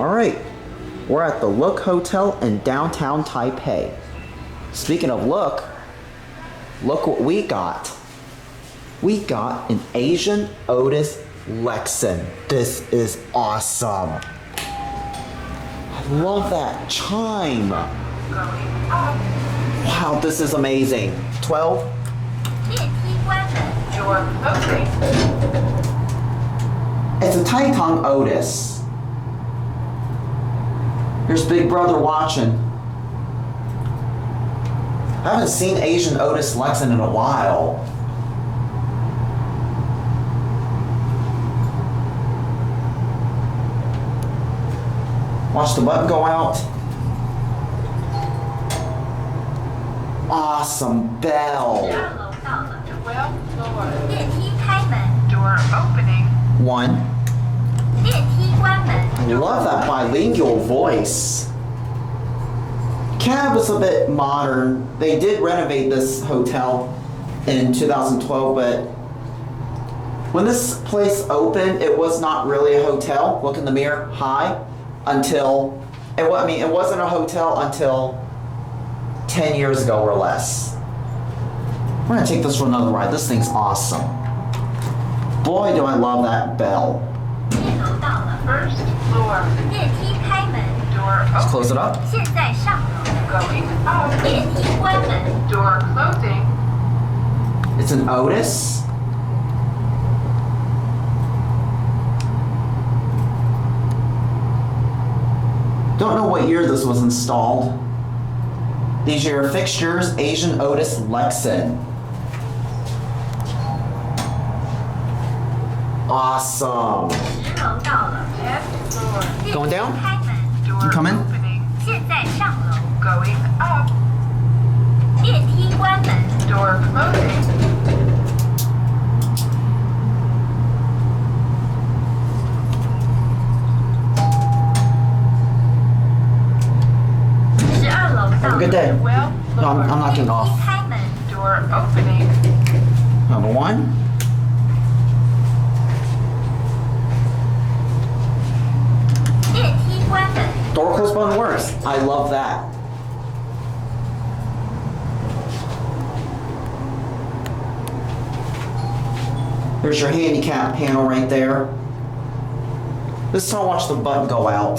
Alright, we're at the Look Hotel in downtown Taipei. Speaking of look what we got. We got an Asian Otis Lexan. This is awesome. I love that chime. Wow, this is amazing. 12. It's a Tatung Otis. Here's Big Brother watching. I haven't seen Asian Otis Lexan in a while. Watch the button go out. Awesome bell. Door opening. 1. I love that bilingual voice. Cab is a bit modern. They did renovate this hotel in 2012, but when this place opened, it was not really a hotel. Look in the mirror. Hi. Until, it wasn't a hotel until 10 years ago or less. We're gonna take this for another ride. This thing's awesome. Boy, do I love that bell. First floor. Door open. Let's close it up. Going up. Door closing. It's an Otis. Don't know what year this was installed. These are your fixtures, Asian Otis Lexan. Awesome. 10th floor. Going down? Door You coming? opening. Going up. Door closing. Have a good day. Well, No, I'm not getting off. door opening. Number 1. Door close button works. I love that. There's your handicap panel right there. This time watch the button go out.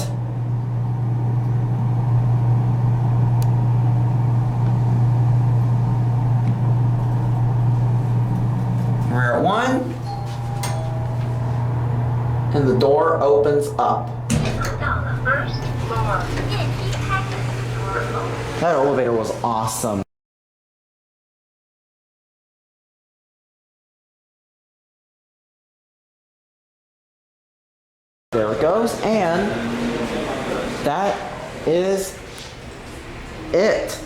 We're at 1. And the door opens up. First floor. Door open. That elevator was awesome. There it goes, and that is it.